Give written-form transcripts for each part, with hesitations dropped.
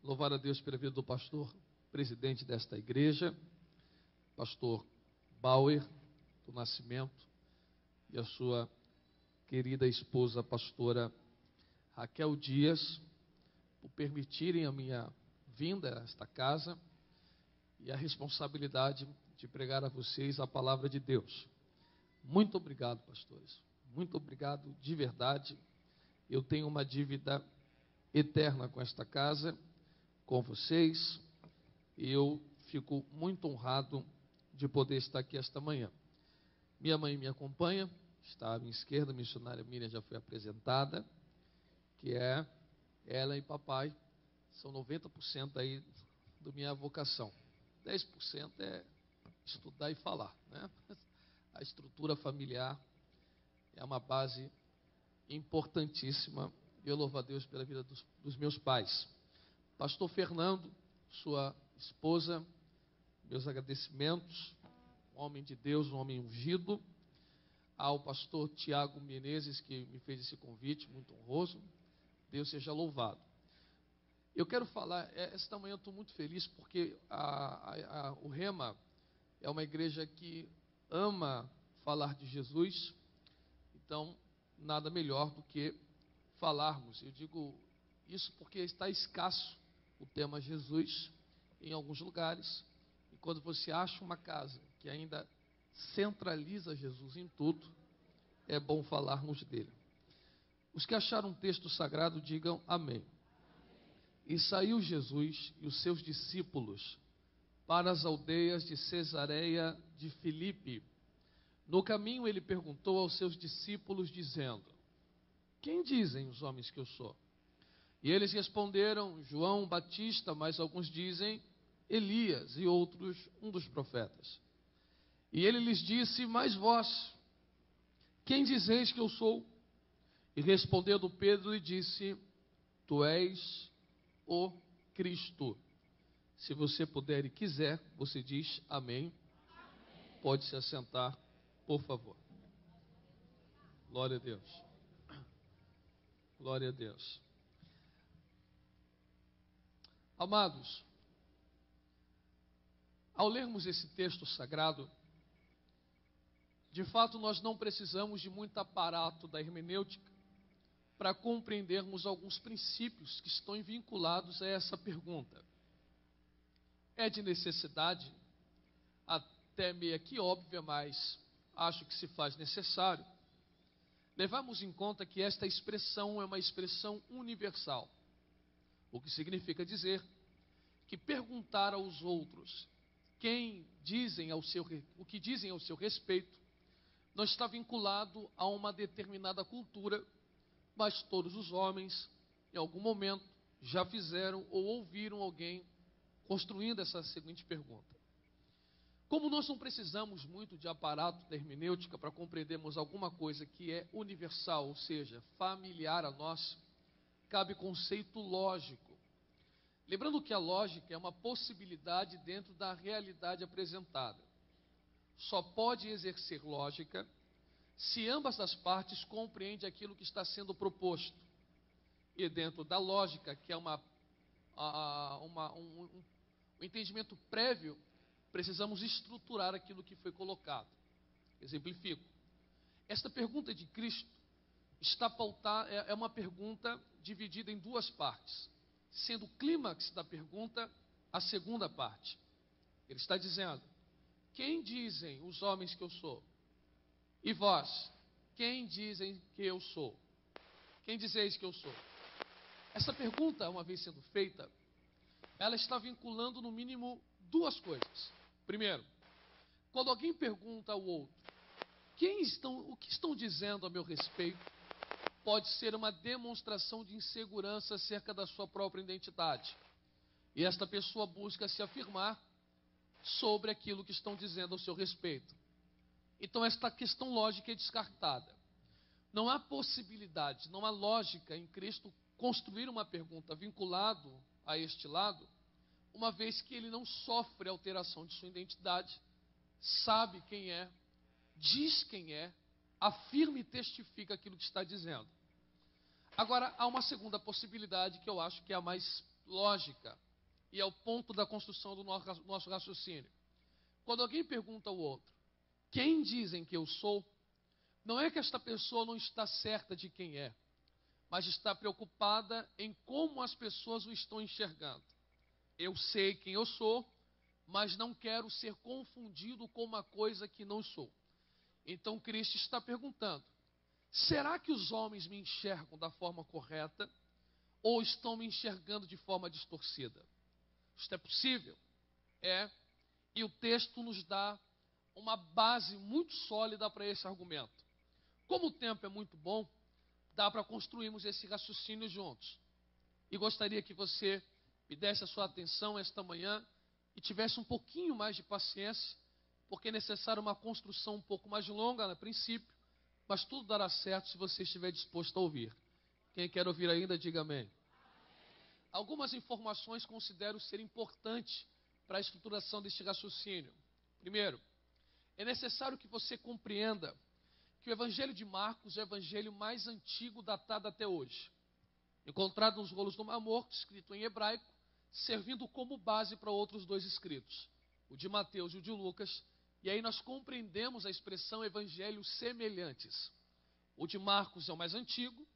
Louvar a Deus pela vida do pastor, presidente desta igreja, pastor Bauer do Nascimento, e a sua querida esposa, pastora Raquel Dias, por permitirem a minha vinda a esta casa e a responsabilidade de pregar a vocês a palavra de Deus. Muito obrigado, pastores. Muito obrigado de verdade. Eu tenho uma dívida eterna com esta casa, com vocês, e eu fico muito honrado de poder estar aqui esta manhã. Minha mãe me acompanha, está à minha esquerda, a missionária Miriam já foi apresentada, que é ela e papai, são 90% aí da minha vocação. 10% é estudar e falar, né? A estrutura familiar é uma base importantíssima. Eu louvo a Deus pela vida dos meus pais. Pastor Fernando, sua esposa, meus agradecimentos, um homem de Deus, um homem ungido. Ao pastor Tiago Menezes, que me fez esse convite, muito honroso. Deus seja louvado. Eu quero falar, esta manhã eu estou muito feliz, porque o Rema é uma igreja que ama falar de Jesus, então nada melhor do que falarmos. Eu digo isso porque está escasso o tema Jesus em alguns lugares, e quando você acha uma casa que ainda centraliza Jesus em tudo, é bom falarmos dele. Os que acharam um texto sagrado, digam amém. E saiu Jesus e os seus discípulos para as aldeias de Cesareia de Filipe. No caminho ele perguntou aos seus discípulos, dizendo: quem dizem os homens que eu sou? E eles responderam: João Batista, mas alguns dizem Elias, e outros um dos profetas. E ele lhes disse: mas vós, quem dizeis que eu sou? E respondendo Pedro lhe disse: tu és o Cristo. Se você puder e quiser, você diz amém. Pode se assentar, por favor. Glória a Deus. Glória a Deus. Amados, ao lermos esse texto sagrado, de fato nós não precisamos de muito aparato da hermenêutica para compreendermos alguns princípios que estão vinculados a essa pergunta. É de necessidade, até meio que óbvia, mas acho que se faz necessário, levarmos em conta que esta expressão é uma expressão universal, o que significa dizer que perguntar aos outros o que dizem ao seu respeito não está vinculado a uma determinada cultura, mas todos os homens, em algum momento, já fizeram ou ouviram alguém construindo essa seguinte pergunta. Como nós não precisamos muito de aparato da hermenêutica para compreendermos alguma coisa que é universal, ou seja, familiar a nós, cabe conceito lógico. Lembrando que a lógica é uma possibilidade dentro da realidade apresentada. Só pode exercer lógica se ambas as partes compreendem aquilo que está sendo proposto. E dentro da lógica, que é um entendimento prévio, precisamos estruturar aquilo que foi colocado. Exemplifico. Esta pergunta de Cristo está pautada, é uma pergunta dividida em duas partes, sendo o clímax da pergunta a segunda parte. Ele está dizendo: quem dizem os homens que eu sou? E vós, quem dizem que eu sou? Quem dizeis que eu sou? Essa pergunta, uma vez sendo feita, ela está vinculando no mínimo duas coisas. Primeiro, quando alguém pergunta ao outro, o que estão dizendo a meu respeito, pode ser uma demonstração de insegurança acerca da sua própria identidade. E esta pessoa busca se afirmar sobre aquilo que estão dizendo ao seu respeito. Então esta questão lógica é descartada. Não há possibilidade, não há lógica em Cristo construir uma pergunta vinculado a este lado, uma vez que ele não sofre alteração de sua identidade, sabe quem é, diz quem é, afirma e testifica aquilo que está dizendo. Agora, há uma segunda possibilidade que eu acho que é a mais lógica e é o ponto da construção do nosso raciocínio. Quando alguém pergunta ao outro, quem dizem que eu sou? Não é que esta pessoa não está certa de quem é, mas está preocupada em como as pessoas o estão enxergando. Eu sei quem eu sou, mas não quero ser confundido com uma coisa que não sou. Então Cristo está perguntando, será que os homens me enxergam da forma correta ou estão me enxergando de forma distorcida? Isto é possível? É. E o texto nos dá uma base muito sólida para esse argumento. Como o tempo é muito bom, dá para construirmos esse raciocínio juntos. E gostaria que você me desse a sua atenção esta manhã e tivesse um pouquinho mais de paciência, porque é necessária uma construção um pouco mais longa a princípio, mas tudo dará certo se você estiver disposto a ouvir. Quem quer ouvir ainda, diga amém. Algumas informações considero ser importantes para a estruturação deste raciocínio. Primeiro, é necessário que você compreenda que o Evangelho de Marcos é o evangelho mais antigo datado até hoje. Encontrado nos rolos do Mar Morto, escrito em hebraico, servindo como base para outros dois escritos, o de Mateus e o de Lucas, e aí nós compreendemos a expressão evangelhos semelhantes. O de Marcos é o mais antigo,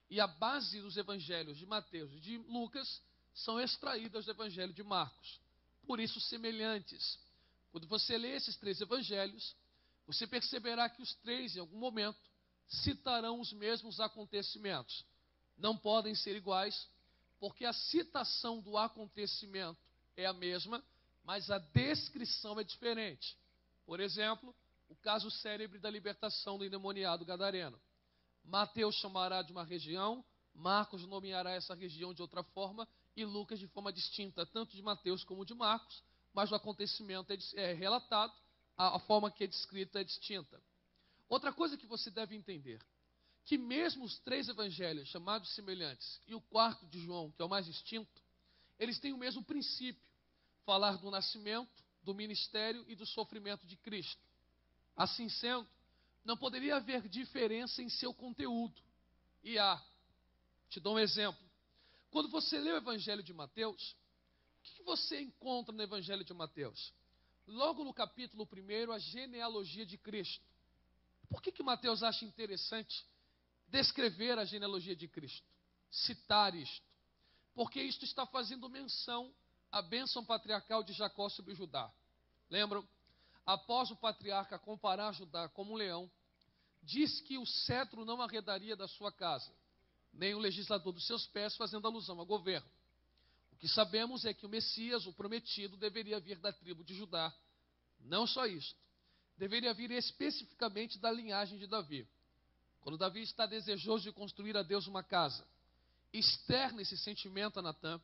e a base dos evangelhos de Mateus e de Lucas são extraídas do evangelho de Marcos. Por isso, semelhantes. Quando você lê esses três evangelhos, você perceberá que os três, em algum momento, citarão os mesmos acontecimentos. Não podem ser iguais, porque a citação do acontecimento é a mesma, mas a descrição é diferente. Por exemplo, o caso célebre da libertação do endemoniado gadareno. Mateus chamará de uma região, Marcos nomeará essa região de outra forma e Lucas de forma distinta, tanto de Mateus como de Marcos, mas o acontecimento é relatado, a forma que é descrita é distinta. Outra coisa que você deve entender, que mesmo os três evangelhos chamados semelhantes e o quarto de João, que é o mais distinto, eles têm o mesmo princípio, falar do nascimento, do ministério e do sofrimento de Cristo. Assim sendo, não poderia haver diferença em seu conteúdo. E te dou um exemplo. Quando você lê o Evangelho de Mateus, o que você encontra no Evangelho de Mateus? Logo no capítulo 1, a genealogia de Cristo. Por que Mateus acha interessante descrever a genealogia de Cristo? Citar isto. Porque isto está fazendo menção à bênção patriarcal de Jacó sobre Judá. Lembram? Após o patriarca comparar Judá como um leão, diz que o cetro não arredaria da sua casa, nem o legislador dos seus pés, fazendo alusão ao governo. O que sabemos é que o Messias, o prometido, deveria vir da tribo de Judá. Não só isto, deveria vir especificamente da linhagem de Davi. Quando Davi está desejoso de construir a Deus uma casa, externa esse sentimento a Natã.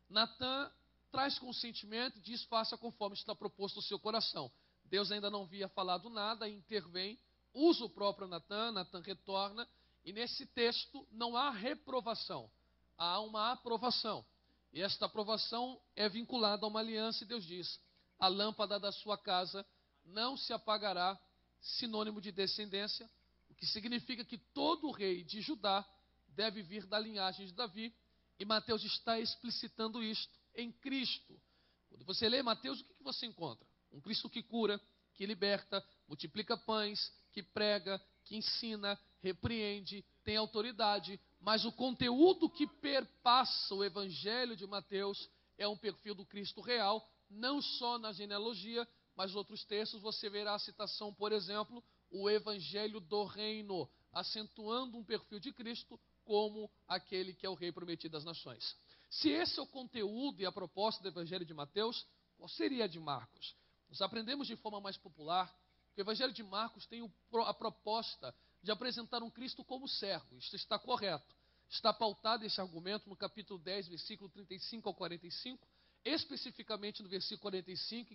Natã traz consentimento e diz, faça conforme está proposto o seu coração. Deus ainda não havia falado nada, intervém, usa o próprio Natã, Natã retorna, e nesse texto não há reprovação, há uma aprovação. E esta aprovação é vinculada a uma aliança, e Deus diz, a lâmpada da sua casa não se apagará, sinônimo de descendência, o que significa que todo rei de Judá deve vir da linhagem de Davi, e Mateus está explicitando isto em Cristo. Quando você lê Mateus, o que você encontra? Um Cristo que cura, que liberta, multiplica pães, que prega, que ensina, repreende, tem autoridade, mas o conteúdo que perpassa o evangelho de Mateus é um perfil do Cristo real, não só na genealogia, mas outros textos você verá a citação, por exemplo, o evangelho do reino, acentuando um perfil de Cristo como aquele que é o rei prometido das nações. Se esse é o conteúdo e a proposta do evangelho de Mateus, qual seria a de Marcos? Nós aprendemos de forma mais popular que o evangelho de Marcos tem a proposta de apresentar um Cristo como servo. Isso está correto. Está pautado esse argumento no capítulo 10, versículo 35 ao 45, especificamente no versículo 45,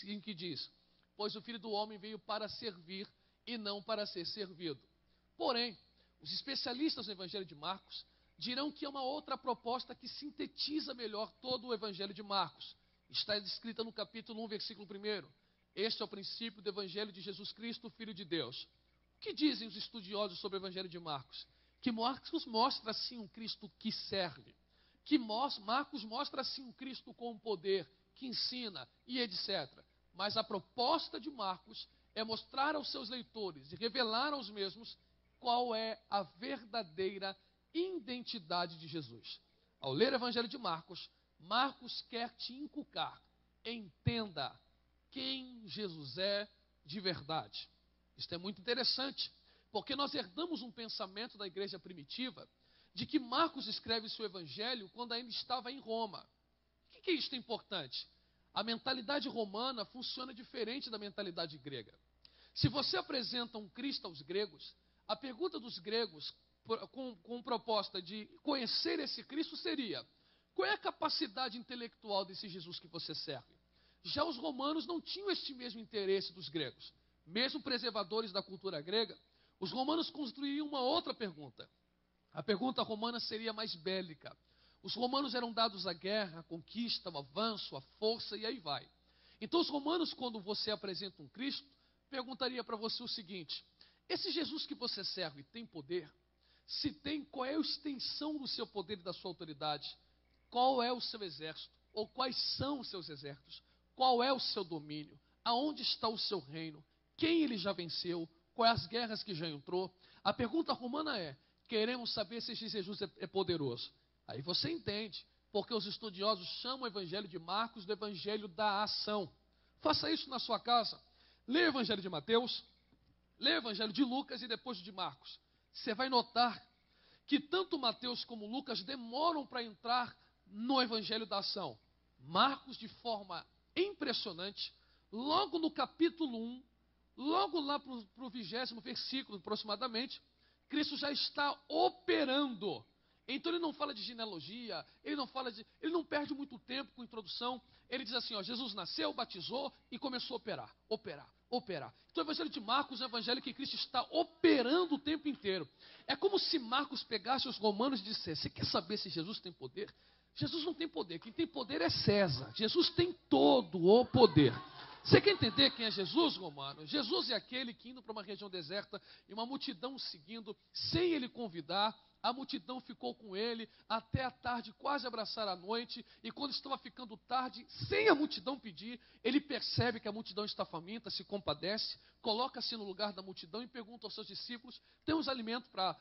em que diz, pois o Filho do Homem veio para servir e não para ser servido. Porém, os especialistas no evangelho de Marcos dirão que é uma outra proposta que sintetiza melhor todo o evangelho de Marcos. Está descrita no capítulo 1, versículo 1. Este é o princípio do evangelho de Jesus Cristo, Filho de Deus. O que dizem os estudiosos sobre o evangelho de Marcos? Que Marcos mostra, sim, um Cristo que serve, que Marcos mostra assim um Cristo com poder, que ensina e etc. Mas a proposta de Marcos é mostrar aos seus leitores e revelar aos mesmos qual é a verdadeira identidade de Jesus. Ao ler o Evangelho de Marcos, Marcos quer te inculcar, entenda quem Jesus é de verdade. Isso é muito interessante, porque nós herdamos um pensamento da igreja primitiva de que Marcos escreve seu evangelho quando ainda estava em Roma. O que é isto importante? A mentalidade romana funciona diferente da mentalidade grega. Se você apresenta um Cristo aos gregos, a pergunta dos gregos, com proposta de conhecer esse Cristo, seria: qual é a capacidade intelectual desse Jesus que você serve? Já os romanos não tinham este mesmo interesse dos gregos. Mesmo preservadores da cultura grega, os romanos construiriam uma outra pergunta. A pergunta romana seria mais bélica. Os romanos eram dados à guerra, à conquista, ao avanço, à força e aí vai. Então os romanos, quando você apresenta um Cristo, perguntaria para você o seguinte: esse Jesus que você serve tem poder? Se tem, qual é a extensão do seu poder e da sua autoridade? Qual é o seu exército? Ou quais são os seus exércitos? Qual é o seu domínio? Aonde está o seu reino? Quem ele já venceu? Quais as guerras que já entrou? A pergunta romana é: queremos saber se esse Jesus é poderoso. Aí você entende, porque os estudiosos chamam o evangelho de Marcos do evangelho da ação. Faça isso na sua casa. Leia o evangelho de Mateus, leia o evangelho de Lucas e depois o de Marcos. Você vai notar que tanto Mateus como Lucas demoram para entrar no evangelho da ação. Marcos, de forma impressionante, logo no capítulo 1, logo lá para o 20º versículo aproximadamente, Cristo já está operando. Então ele não fala de genealogia, ele não perde muito tempo com introdução. Ele diz assim: ó, Jesus nasceu, batizou e começou a operar. Então o evangelho de Marcos é um evangelho que Cristo está operando o tempo inteiro. É como se Marcos pegasse os romanos e dissesse: você quer saber se Jesus tem poder? Jesus não tem poder, quem tem poder é César. Jesus tem todo o poder. Você quer entender quem é Jesus, romano? Jesus é aquele que, indo para uma região deserta e uma multidão o seguindo, sem ele convidar, a multidão ficou com ele até a tarde, quase abraçar a noite. E quando estava ficando tarde, sem a multidão pedir, ele percebe que a multidão está faminta, se compadece, coloca-se no lugar da multidão e pergunta aos seus discípulos: temos alimento para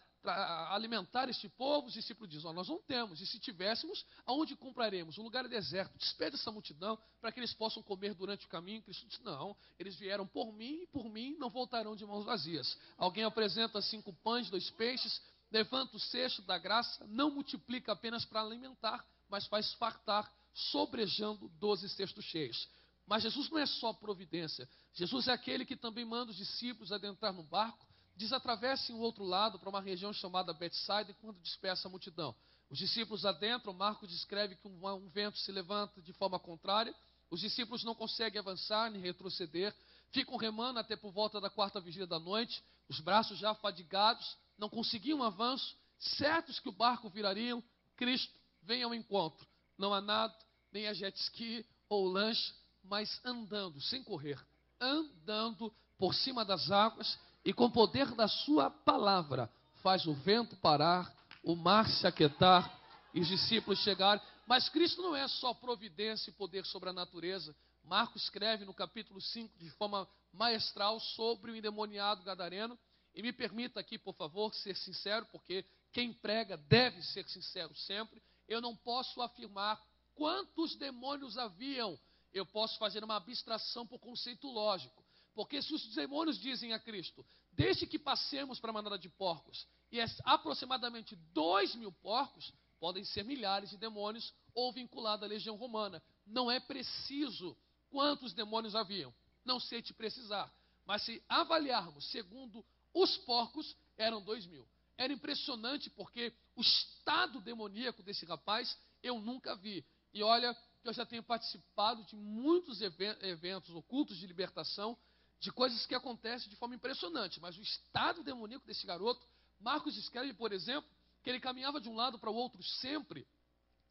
alimentar este povo? Os discípulos dizem: nós não temos, e se tivéssemos, aonde compraremos? O lugar é deserto. Despede essa multidão para que eles possam comer durante o caminho. Cristo disse: não, eles vieram por mim e por mim não voltarão de mãos vazias. Alguém apresenta 5 pães, 2 peixes, levanta o cesto da graça, não multiplica apenas para alimentar, mas faz fartar, sobrejando 12 cestos cheios. Mas Jesus não é só providência. Jesus é aquele que também manda os discípulos adentrar no barco, diz: atravessem o outro lado para uma região chamada Betsaida, enquanto dispersa a multidão. Os discípulos adentram. Marcos descreve que um vento se levanta de forma contrária. Os discípulos não conseguem avançar nem retroceder, ficam remando até por volta da 4ª vigília da noite, os braços já fadigados, não conseguiam avanço, certos que o barco viraria. Cristo vem ao encontro. Não há nada, nem a jet ski ou lanche, mas andando, sem correr, andando por cima das águas, e com o poder da sua palavra faz o vento parar, o mar se aquietar e os discípulos chegarem. Mas Cristo não é só providência e poder sobre a natureza. Marcos escreve no capítulo 5 de forma maestral sobre o endemoniado gadareno. E me permita aqui, por favor, ser sincero, porque quem prega deve ser sincero sempre. Eu não posso afirmar quantos demônios haviam. Eu posso fazer uma abstração por conceito lógico. Porque se os demônios dizem a Cristo: deixe que passemos para a manada de porcos, e é aproximadamente 2.000 porcos, podem ser milhares de demônios ou vinculados à legião romana. Não é preciso quantos demônios haviam. Não sei te precisar. Mas se avaliarmos segundo os porcos, eram 2.000. Era impressionante, porque o estado demoníaco desse rapaz eu nunca vi. E olha que eu já tenho participado de muitos eventos ocultos de libertação, de coisas que acontecem de forma impressionante. Mas o estado demoníaco desse garoto, Marcos escreve, por exemplo, que ele caminhava de um lado para o outro sempre.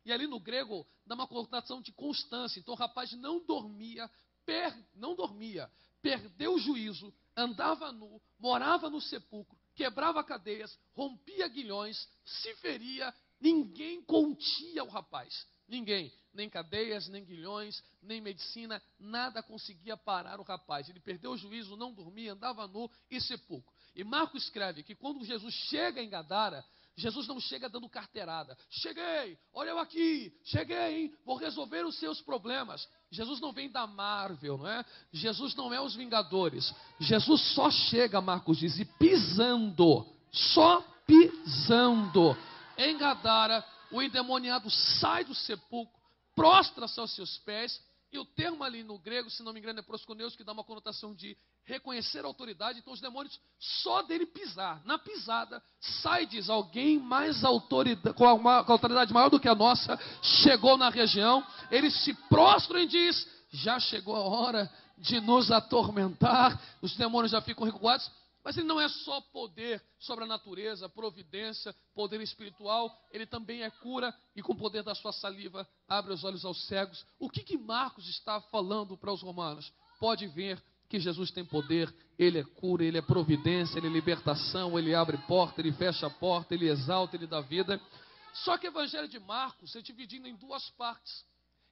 E ali no grego dá uma conotação de constância. Então o rapaz não dormia, perdeu o juízo, andava nu, morava no sepulcro, quebrava cadeias, rompia aguilhões, se feria Ninguém continha o rapaz. Ninguém. Nem cadeias, nem guilhões, nem medicina, nada conseguia parar o rapaz. Ele perdeu o juízo, não dormia, andava nu e sepulcro. E Marcos escreve que quando Jesus chega em Gadara, Jesus não chega dando carteirada. Cheguei, olha eu aqui, cheguei, hein? Vou resolver os seus problemas. Jesus não vem da Marvel, não é? Jesus não é os Vingadores. Jesus só chega, Marcos diz, e pisando, só pisando. Em Gadara, o endemoniado sai do sepulcro, prostra-se aos seus pés, e o termo ali no grego, se não me engano, é prosconeus, que dá uma conotação de reconhecer a autoridade. Então os demônios, só dele pisar, na pisada, sai, diz, alguém mais com autoridade maior do que a nossa, chegou na região, eles se prostram e diz, já chegou a hora de nos atormentar, os demônios já ficam recuados. Mas ele não é só poder sobre a natureza, providência, poder espiritual, ele também é cura e com o poder da sua saliva abre os olhos aos cegos. O que Marcos está falando para os romanos? Pode ver que Jesus tem poder, ele é cura, ele é providência, ele é libertação, ele abre porta, ele fecha a porta, ele exalta, ele dá vida. Só que o evangelho de Marcos é dividido em duas partes.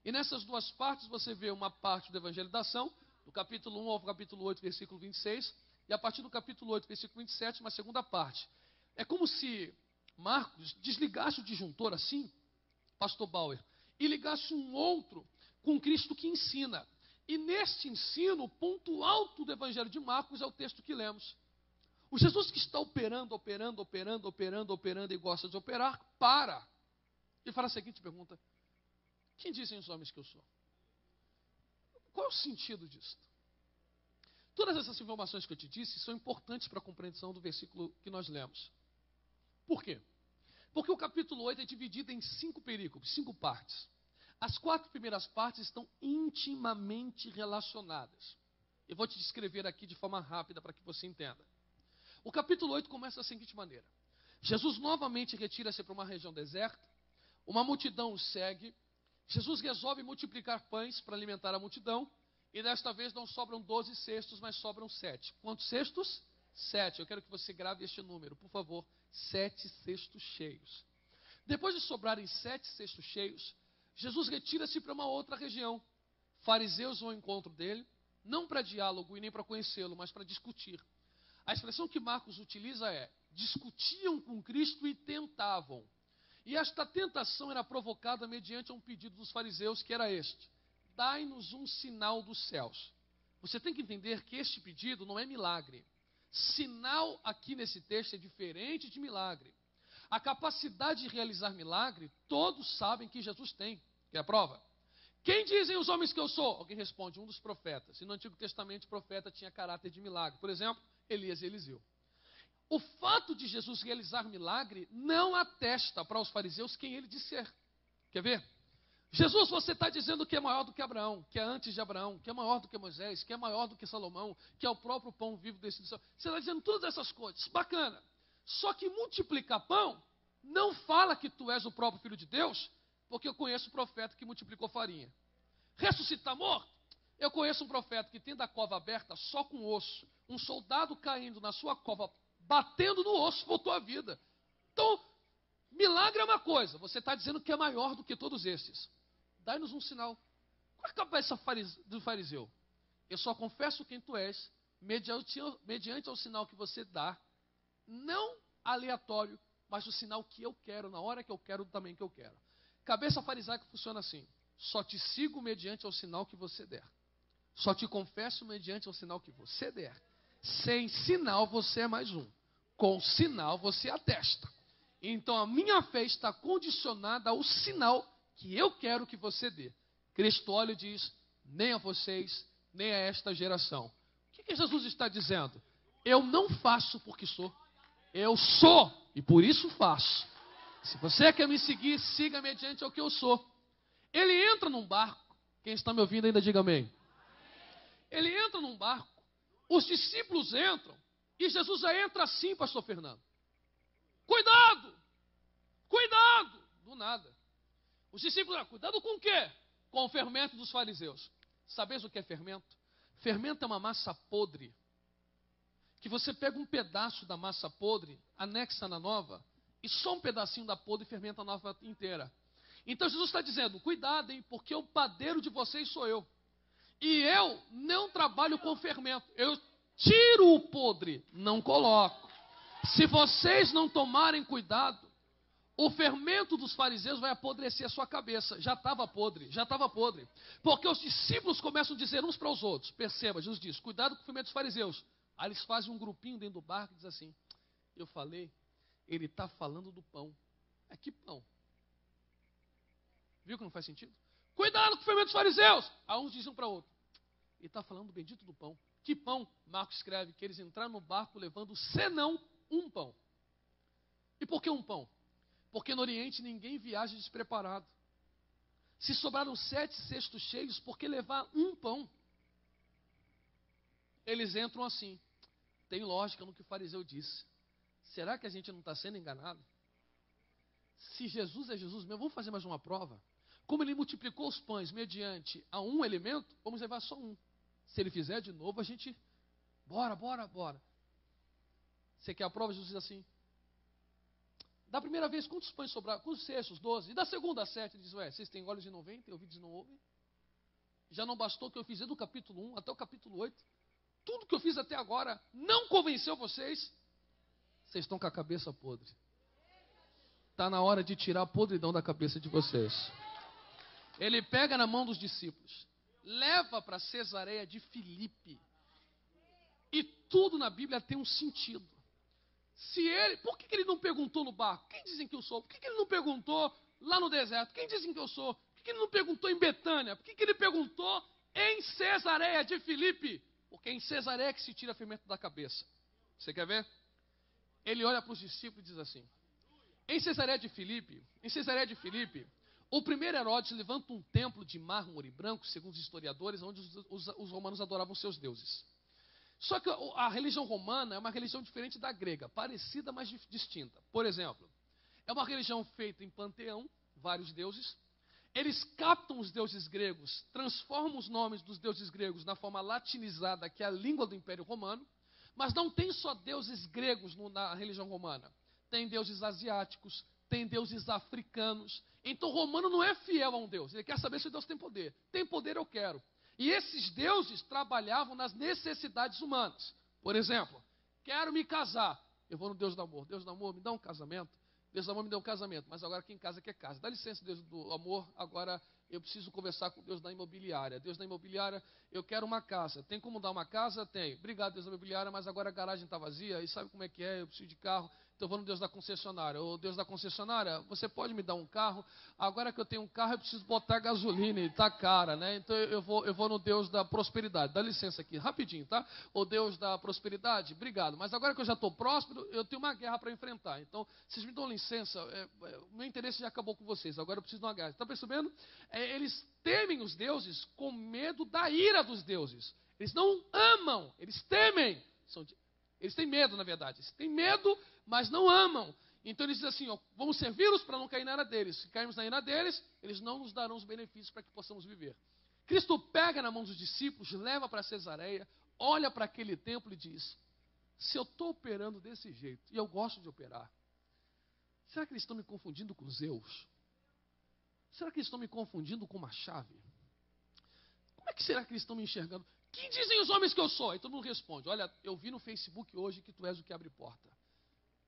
E nessas duas partes você vê uma parte do evangelho da ação, do capítulo 1 ao capítulo 8, versículo 26, e a partir do capítulo 8, versículo 27, uma segunda parte. É como se Marcos desligasse o disjuntor assim, pastor Bauer, e ligasse um outro com Cristo que ensina. E neste ensino, o ponto alto do evangelho de Marcos é o texto que lemos. O Jesus que está operando e gosta de operar, para e fala a seguinte pergunta: quem dizem os homens que eu sou? Qual é o sentido disso? Todas essas informações que eu te disse são importantes para a compreensão do versículo que nós lemos. Por quê? Porque o capítulo 8 é dividido em 5 perícopes, 5 partes. As 4 primeiras partes estão intimamente relacionadas. Eu vou te descrever aqui de forma rápida para que você entenda. O capítulo 8 começa da seguinte maneira: Jesus novamente retira-se para uma região deserta, uma multidão o segue, Jesus resolve multiplicar pães para alimentar a multidão, e desta vez não sobram 12 cestos, mas sobram 7. Quantos cestos? 7. Eu quero que você grave este número, por favor. 7 cestos cheios. Depois de sobrarem 7 cestos cheios, Jesus retira-se para uma outra região. Fariseus vão ao encontro dele, não para diálogo e nem para conhecê-lo, mas para discutir. A expressão que Marcos utiliza é: discutiam com Cristo e tentavam. E esta tentação era provocada mediante um pedido dos fariseus, que era este: dai-nos um sinal dos céus. Você tem que entender que este pedido não é milagre. Sinal aqui nesse texto é diferente de milagre. A capacidade de realizar milagre, todos sabem que Jesus tem. Quer a prova? Quem dizem os homens que eu sou? Alguém responde: um dos profetas. E no Antigo Testamento o profeta tinha caráter de milagre. Por exemplo, Elias e Eliseu. O fato de Jesus realizar milagre não atesta para os fariseus quem ele disser. Quer ver? Jesus, você está dizendo que é maior do que Abraão, que é antes de Abraão, que é maior do que Moisés, que é maior do que Salomão, que é o próprio pão vivo desse céu. Você está dizendo todas essas coisas, bacana. Só que multiplicar pão não fala que tu és o próprio Filho de Deus, porque eu conheço o profeta que multiplicou farinha. Ressuscitar morto? Eu conheço um profeta que tem da cova aberta só com osso. Um soldado caindo na sua cova, batendo no osso, voltou à vida. Então, milagre é uma coisa, você está dizendo que é maior do que todos esses. Dai-nos um sinal. Qual é a cabeça do fariseu? Eu só confesso quem tu és, mediante ao sinal que você dá, não aleatório, mas o sinal que eu quero, na hora que eu quero, do tamanho que eu quero. Cabeça farisaica funciona assim: só te sigo mediante ao sinal que você der. Só te confesso mediante ao sinal que você der. Sem sinal você é mais um. Com sinal você atesta. Então a minha fé está condicionada ao sinal que eu quero que você dê. Cristo olha e diz: nem a vocês, nem a esta geração. O que Jesus está dizendo? Eu não faço porque sou. Eu sou e por isso faço. Se você quer me seguir, siga mediante ao que eu sou. Ele entra num barco. Quem está me ouvindo ainda diga amém. Ele entra num barco. Os discípulos entram. E Jesus já entra assim, pastor Fernando. Cuidado! Cuidado! Do nada. Os discípulos, cuidado com o quê? Com o fermento dos fariseus. Sabeis o que é fermento? Fermento é uma massa podre. Que você pega um pedaço da massa podre, anexa na nova, E só um pedacinho da podre fermenta a nova inteira. Então Jesus está dizendo, cuidado, hein, porque o padeiro de vocês sou eu. E eu não trabalho com fermento. Eu tiro o podre, não coloco. Se vocês não tomarem cuidado, o fermento dos fariseus vai apodrecer a sua cabeça. Já estava podre, já estava podre. Porque os discípulos começam a dizer uns para os outros. Perceba, Jesus diz, cuidado com o fermento dos fariseus. Aí eles fazem um grupinho dentro do barco e dizem assim, eu falei, ele está falando do pão. É que pão? Viu que não faz sentido? Cuidado com o fermento dos fariseus. Aí uns dizem um para o outro, ele está falando do bendito do pão. Que pão? Marcos escreve que eles entraram no barco levando senão um pão. E por que um pão? Porque no Oriente ninguém viaja despreparado. Se sobraram 7 cestos cheios, por que levar um pão? Eles entram assim. Tem lógica no que o fariseu disse. Será que a gente não está sendo enganado? Se Jesus é Jesus mesmo, vamos fazer mais uma prova? Como ele multiplicou os pães mediante a um elemento, vamos levar só um. Se ele fizer de novo, a gente... Bora. Você quer a prova? Jesus diz assim... Da primeira vez, quantos pães sobraram? Quantos cestos? 12. E da segunda, 7. Ele diz, vocês têm olhos e não veem, têm ouvidos e não ouvem? Já não bastou que eu fiz do capítulo 1 até o capítulo 8? Tudo que eu fiz até agora não convenceu vocês? Vocês estão com a cabeça podre. Está na hora de tirar a podridão da cabeça de vocês. Ele pega na mão dos discípulos, leva para Cesareia de Filipe. E tudo na Bíblia tem um sentido. Por que ele não perguntou no barco? Quem dizem que eu sou? Por que ele não perguntou lá no deserto? Quem dizem que eu sou? Por que ele não perguntou em Betânia? Por que ele perguntou em Cesareia de Filipe? Porque é em Cesareia que se tira a fermento da cabeça. Você quer ver? Ele olha para os discípulos e diz assim, em Cesareia de Filipe, o primeiro Herodes levanta um templo de mármore branco, segundo os historiadores, onde os romanos adoravam seus deuses. Só que a religião romana é uma religião diferente da grega, parecida, mas distinta. Por exemplo, é uma religião feita em panteão, vários deuses. Eles captam os deuses gregos, transformam os nomes dos deuses gregos na forma latinizada, que é a língua do Império Romano. Mas não tem só deuses gregos na religião romana. Tem deuses asiáticos, tem deuses africanos. Então o romano não é fiel a um deus. Ele quer saber se o Deus tem poder. Tem poder, eu quero. E esses deuses trabalhavam nas necessidades humanas. Por exemplo, quero me casar. Eu vou no Deus do amor. Deus do amor, me dá um casamento. Deus do amor me deu um casamento. Mas agora quem casa quer casa. Dá licença, Deus do amor. Agora eu preciso conversar com Deus da imobiliária. Deus da imobiliária, eu quero uma casa. Tem como dar uma casa? Tem. Obrigado, Deus da imobiliária, mas agora a garagem está vazia. E sabe como é que é? Eu preciso de carro. Então eu vou no Deus da concessionária. Ô Deus da concessionária, você pode me dar um carro? Agora que eu tenho um carro, eu preciso botar gasolina e está cara, né? Então eu vou no Deus da prosperidade. Dá licença aqui, rapidinho, tá? Ô Deus da prosperidade, obrigado. Mas agora que eu já estou próspero, eu tenho uma guerra para enfrentar. Então, vocês me dão licença, o meu interesse já acabou com vocês. Agora eu preciso de uma guerra. Está percebendo? Eles temem os deuses com medo da ira dos deuses. Eles não amam, eles temem. Eles têm medo, na verdade. Eles têm medo, mas não amam. Então eles dizem assim, vamos servi-los para não cair na ira deles. Se cairmos na ira deles, eles não nos darão os benefícios para que possamos viver. Cristo pega na mão dos discípulos, leva para Cesareia, olha para aquele templo e diz, se eu estou operando desse jeito, e eu gosto de operar, será que eles estão me confundindo com Zeus? Será que eles estão me confundindo com uma chave? Como é que será que eles estão me enxergando? Quem dizem os homens que eu sou? Aí todo mundo responde, olha, eu vi no Facebook hoje que tu és o que abre porta.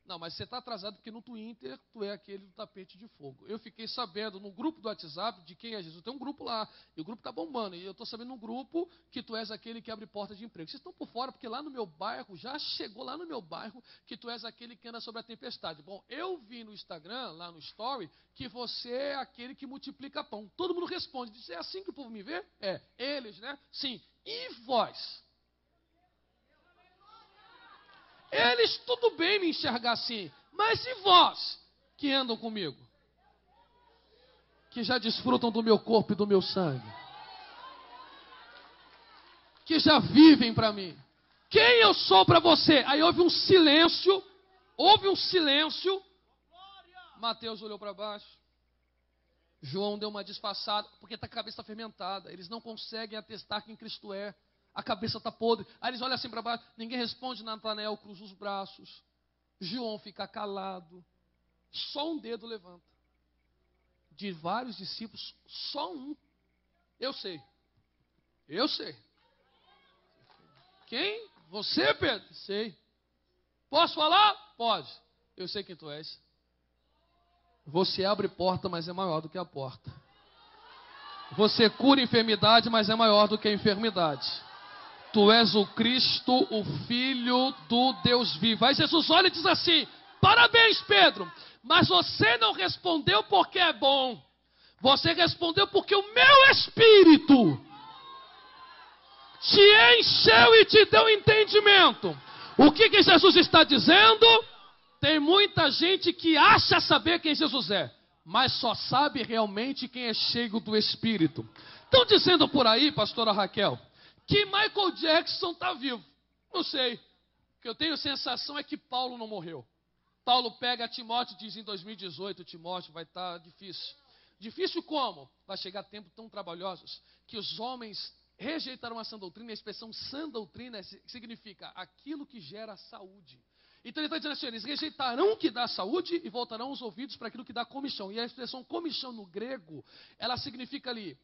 Não, mas você está atrasado porque no Twitter tu é aquele do tapete de fogo. Eu fiquei sabendo no grupo do WhatsApp de quem é Jesus. Tem um grupo lá, e o grupo está bombando. E eu estou sabendo no grupo que tu és aquele que abre porta de emprego. Vocês estão por fora, porque lá no meu bairro, já chegou lá no meu bairro, que tu és aquele que anda sobre a tempestade. Bom, eu vi no Instagram, lá no Story, que você é aquele que multiplica pão. Todo mundo responde, diz, é assim que o povo me vê? É, eles, né? Sim. E vós? Eles, tudo bem me enxergar assim, mas e vós que andam comigo? Que já desfrutam do meu corpo e do meu sangue? Que já vivem para mim? Quem eu sou para você? Aí houve um silêncio, Mateus olhou para baixo, João deu uma disfarçada, porque a cabeça está fermentada, eles não conseguem atestar quem Cristo é. A cabeça está podre. Aí eles olham assim para baixo. Ninguém responde. Natanael cruza os braços. João fica calado. só um dedo levanta. De vários discípulos, só um. Eu sei. Quem? Você, Pedro? Sei. Posso falar? Pode. Eu sei quem tu és. Você abre porta, mas é maior do que a porta. Você cura enfermidade, mas é maior do que a enfermidade. Tu és o Cristo, o Filho do Deus vivo. Aí Jesus olha e diz assim: parabéns, Pedro, mas você não respondeu porque é bom. Você respondeu porque o meu Espírito te encheu e te deu entendimento. O que Jesus está dizendo? Tem muita gente que acha saber quem Jesus é, mas só sabe realmente quem é cheio do Espírito. Estão dizendo por aí, pastora Raquel, que Michael Jackson está vivo. Não sei. O que eu tenho sensação é que Paulo não morreu. Paulo pega Timóteo e diz: em 2018, Timóteo, vai estar difícil. Difícil como? Vai chegar tempos tão trabalhosos que os homens rejeitarão a sã doutrina. A expressão sã doutrina significa aquilo que gera saúde. Então ele está dizendo assim: eles rejeitarão o que dá saúde e voltarão os ouvidos para aquilo que dá comichão. E a expressão comichão no grego, ela significa ali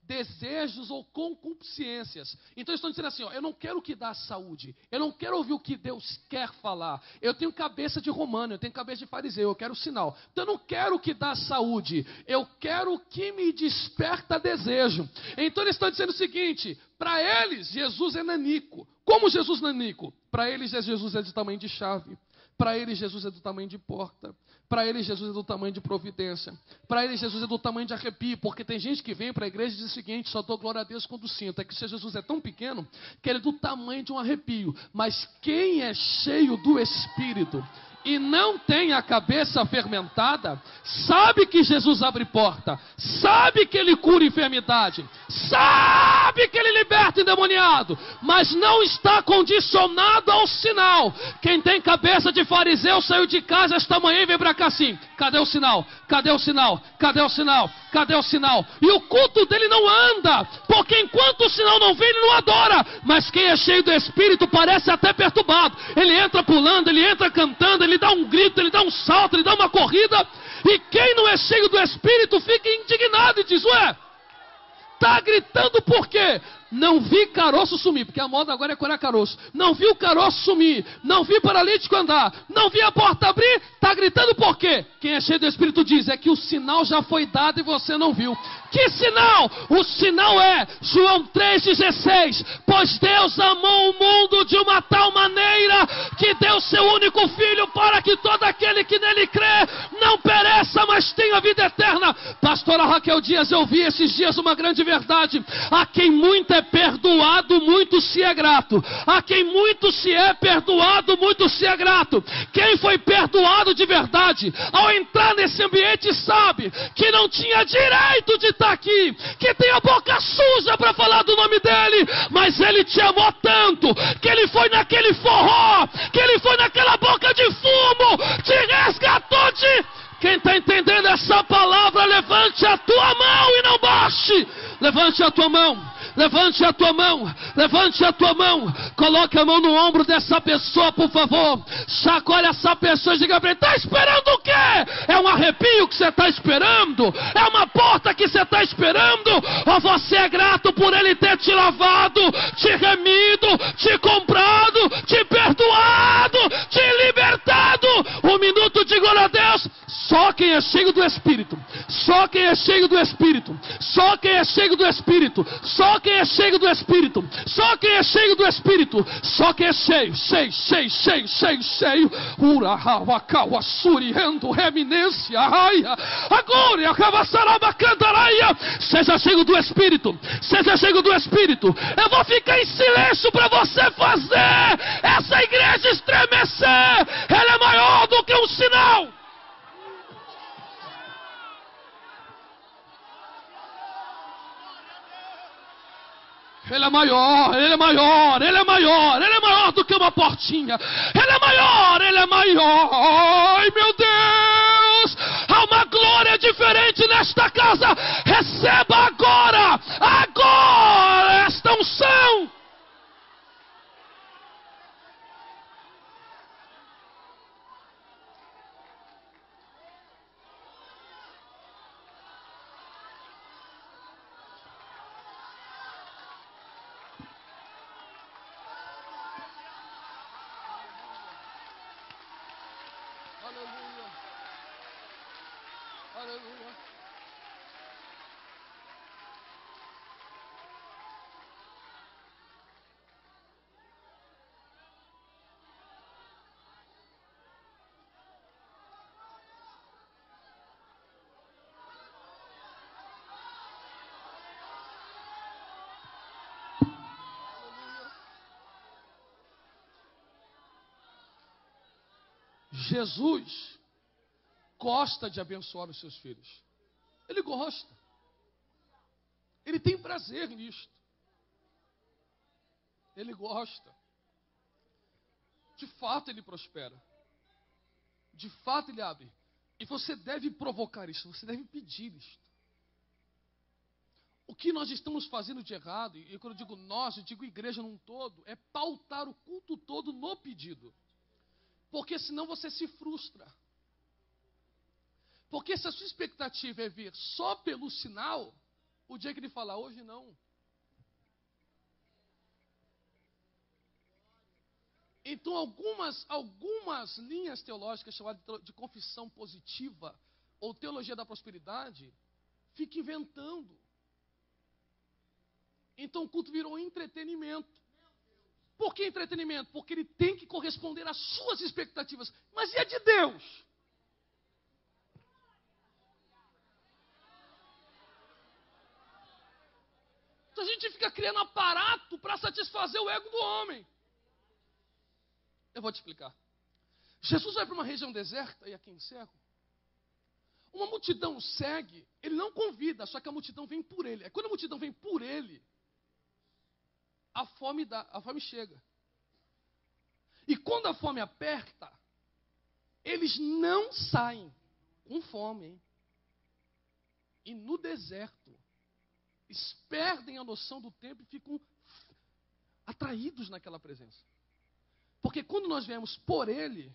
desejos ou concupiscências. Então eles estão dizendo assim: eu não quero o que dá saúde, eu não quero ouvir o que Deus quer falar. Eu tenho cabeça de romano, eu tenho cabeça de fariseu, eu quero sinal. Então eu não quero o que dá saúde, eu quero o que me desperta desejo. Então eles estão dizendo o seguinte: para eles Jesus é nanico. Como Jesus nanico? Para eles Jesus é do tamanho de chave. Para eles Jesus é do tamanho de porta. Para eles Jesus é do tamanho de providência. Para eles Jesus é do tamanho de arrepio. Porque tem gente que vem para a igreja e diz o seguinte: só dou glória a Deus quando sinto. É que Jesus é tão pequeno que ele é do tamanho de um arrepio. Mas quem é cheio do Espírito e não tem a cabeça fermentada, sabe que Jesus abre porta, sabe que ele cura enfermidade, sabe que ele liberta endemoniado, mas não está condicionado ao sinal. Quem tem cabeça de fariseu saiu de casa esta manhã e veio para cá assim: cadê o sinal? Cadê o sinal? Cadê o sinal? Cadê o sinal? E o culto dele não anda, porque enquanto o sinal não vem, ele não adora. Mas quem é cheio do Espírito parece até perturbado. Ele entra pulando, ele entra cantando, ele dá um grito, ele dá um salto, ele dá uma corrida. E quem não é cheio do Espírito fica indignado e diz: ué, está gritando por quê? Não vi caroço sumir, porque a moda agora é curar caroço. Não vi o caroço sumir, não vi paralítico andar, não vi a porta abrir. Está gritando por quê? Quem é cheio do Espírito diz: é que o sinal já foi dado e você não viu. Que sinal? O sinal é João 3,16: pois Deus amou o mundo de uma tal maneira que deu seu único filho, para que todo aquele que nele crê não pereça, mas tenha vida eterna. Pastora Raquel Dias, eu vi esses dias uma grande verdade: a quem muito é perdoado, muito se é grato. A quem muito se é perdoado, muito se é grato. Quem foi perdoado de verdade, ao entrar nesse ambiente, sabe que não tinha direito de estar aqui, que tem a boca suja para falar do nome dele, mas ele te amou tanto que ele foi naquele forró, que ele foi naquela boca de fumo, te resgatou de... Quem está entendendo essa palavra, levante a tua mão e não baixe. Levante a tua mão. Levante a tua mão, levante a tua mão, coloque a mão no ombro dessa pessoa, por favor. Chacoalhe essa pessoa e diga para ele: está esperando o quê? É um arrepio que você está esperando? É uma porta que você está esperando? Ou você é grato por ele ter te lavado, te remido, te comprado, te perdoado, te libertado? Um minuto de glória a Deus. Só quem é cheio do Espírito, só quem é cheio do Espírito, só quem é cheio do Espírito, só quem é cheio do Espírito, só quem é cheio do Espírito, só quem é cheio, Urahawa suriendo reminência, agora acavassaraba cantaraia. Seja cheio do Espírito, seja cheio do Espírito. Eu vou ficar em silêncio para você fazer essa igreja estremecer. Ela é maior do que um sinal. Ele é maior, ele é maior, ele é maior, ele é maior do que uma portinha. Ele é maior, ele é maior. Ai, meu Deus! Há uma glória diferente nesta casa. Receba agora, agora esta unção. Aleluia. Aleluia. Jesus gosta de abençoar os seus filhos. Ele gosta. Ele tem prazer nisto. Ele gosta. De fato ele prospera. De fato ele abre. E você deve provocar isso, você deve pedir isto. O que nós estamos fazendo de errado, e quando eu digo nós, eu digo igreja num todo, é pautar o culto todo no pedido. Porque senão você se frustra. Porque se a sua expectativa é vir só pelo sinal, o dia que ele falar, hoje não. Então algumas linhas teológicas chamadas de confissão positiva, ou teologia da prosperidade, fica inventando. Então o culto virou entretenimento. Por que entretenimento? Porque ele tem que corresponder às suas expectativas. Mas e a de Deus? Então a gente fica criando aparato para satisfazer o ego do homem. Eu vou te explicar. Jesus vai para uma região deserta, e aqui encerro. Uma multidão o segue, ele não convida, só que a multidão vem por ele. É quando a multidão vem por ele, a fome chega. E quando a fome aperta, eles não saem com fome, hein? E no deserto, eles perdem a noção do tempo e ficam atraídos naquela presença. Porque quando nós viemos por ele,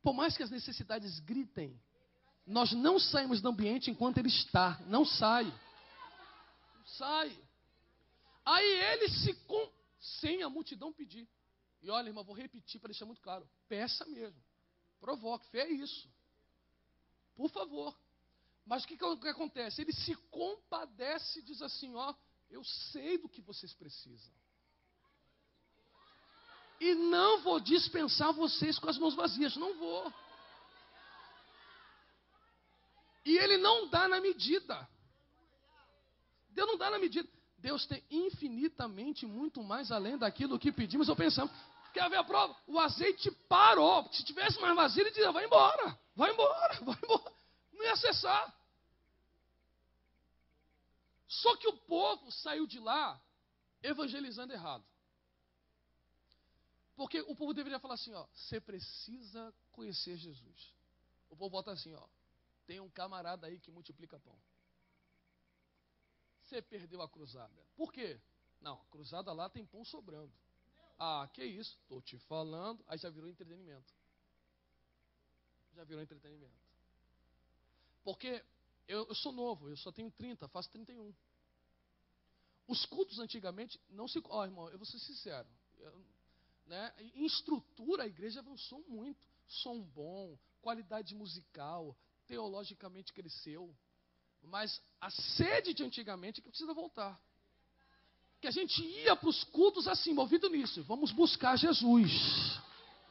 por mais que as necessidades gritem, nós não saímos do ambiente enquanto ele está. Não sai. Não sai. Aí ele sem a multidão pedir. E olha, irmão, vou repetir para deixar muito claro. Peça mesmo. Provoque. Fé é isso. Por favor. Mas o que acontece? Ele se compadece e diz assim, ó, eu sei do que vocês precisam. E não vou dispensar vocês com as mãos vazias. Não vou. E ele não dá na medida. Deus não dá na medida. Deus tem infinitamente muito mais além daquilo que pedimos ou pensamos. Quer ver a prova? O azeite parou. Se tivesse mais vazio, ele dizia, vai embora. Vai embora, vai embora. Não ia cessar. Só que o povo saiu de lá evangelizando errado. Porque o povo deveria falar assim, ó, você precisa conhecer Jesus. O povo volta assim, ó, tem um camarada aí que multiplica pão. Você perdeu a cruzada. Por quê? Não, a cruzada lá tem pão sobrando. Ah, que isso? Estou te falando. Aí já virou entretenimento. Já virou entretenimento. Porque eu sou novo, eu só tenho 30, faço 31. Os cultos antigamente não se... Ó, irmão, eu vou ser sincero. Né? Em estrutura a igreja avançou muito. Som bom, qualidade musical, teologicamente cresceu. Mas a sede de antigamente é que precisa voltar. Que a gente ia para os cultos assim, movido nisso. Vamos buscar Jesus.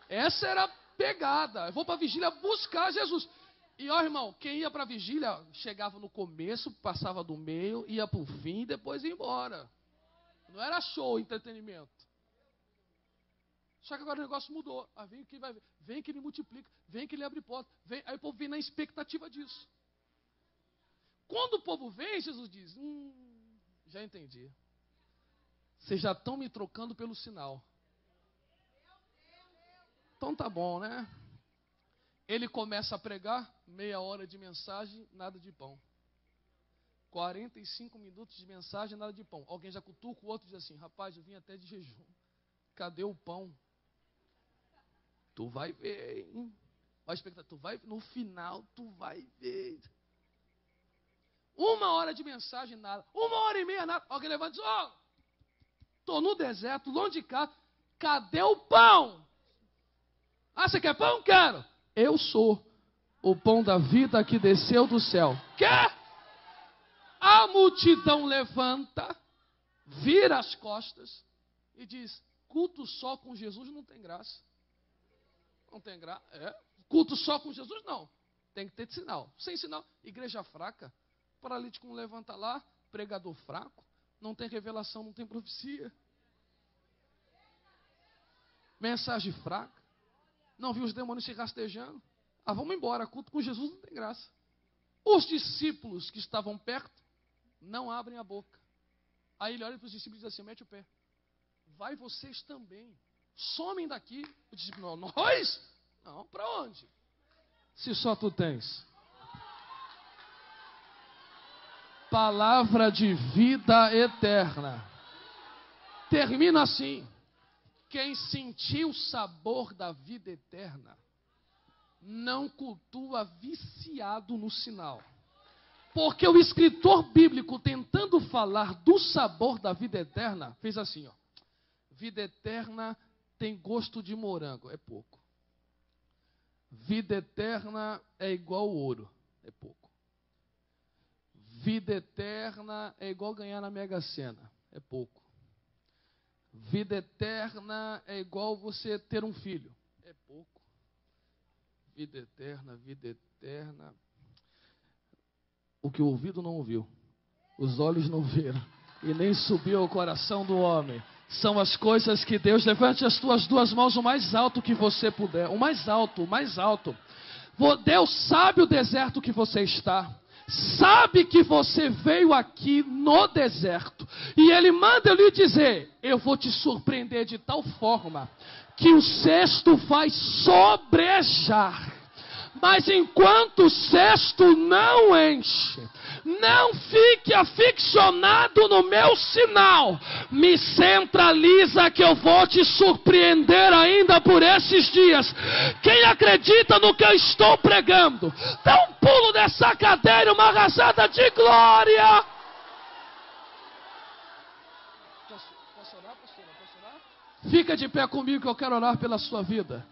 Essa era a pegada. Eu vou para a vigília buscar Jesus. E ó, irmão, quem ia para a vigília chegava no começo, passava do meio, ia para o fim e depois ia embora. Não era show, entretenimento. Só que agora o negócio mudou. Ah, vem que vai, vem que ele multiplica, vem que ele abre porta. Vem, aí o povo vem na expectativa disso. Quando o povo vem, Jesus diz, já entendi. Vocês já estão me trocando pelo sinal. Então tá bom, né? Ele começa a pregar, meia hora de mensagem, nada de pão. 45 minutos de mensagem, nada de pão. Alguém já cutuca, o outro diz assim, rapaz, eu vim até de jejum. Cadê o pão? Tu vai ver, hein? Olha a expectativa, tu vai, no final, tu vai ver. 1 hora de mensagem, nada. 1h30, nada. Alguém levanta e diz, ó, estou no deserto, longe de casa, cadê o pão? Ah, você quer pão? Quero. eu sou o pão da vida que desceu do céu. Quê? A multidão levanta, vira as costas e diz: culto só com Jesus não tem graça. Não tem graça. Culto só com Jesus não. Tem que ter sinal. Sem sinal, igreja fraca, paralítico não levanta lá, pregador fraco, não tem revelação, não tem profecia. Mensagem fraca, não viu os demônios se rastejando. Vamos embora, culto com Jesus não tem graça. Os discípulos que estavam perto não abrem a boca. Aí ele olha para os discípulos e diz assim: mete o pé. Vai vocês também. Somem daqui. O discípulo: nós? Não, para onde? Se só tu tens palavra de vida eterna. Termina assim: quem sentiu o sabor da vida eterna não cultua viciado no sinal. Porque o escritor bíblico, tentando falar do sabor da vida eterna, fez assim, ó: vida eterna tem gosto de morango, é pouco. Vida eterna é igual ouro, é pouco. Vida eterna é igual ganhar na Mega Sena, é pouco. Vida eterna é igual você ter um filho, é pouco. Vida eterna, vida eterna. O que o ouvido não ouviu, os olhos não viram, e nem subiu ao coração do homem, são as coisas que Deus... Levante as tuas duas mãos o mais alto que você puder, o mais alto, o mais alto. Deus sabe o deserto que você está, sabe que você veio aqui no deserto, e Ele manda eu lhe dizer: eu vou te surpreender de tal forma que o cesto vai sobrejar. Mas enquanto o cesto não enche, não fique aficionado no meu sinal. Me centraliza que eu vou te surpreender ainda por esses dias. Quem acredita no que eu estou pregando, dá um pulo dessa cadeira, uma rajada de glória. Posso orar, pastora? Posso orar? Fica de pé comigo que eu quero orar pela sua vida.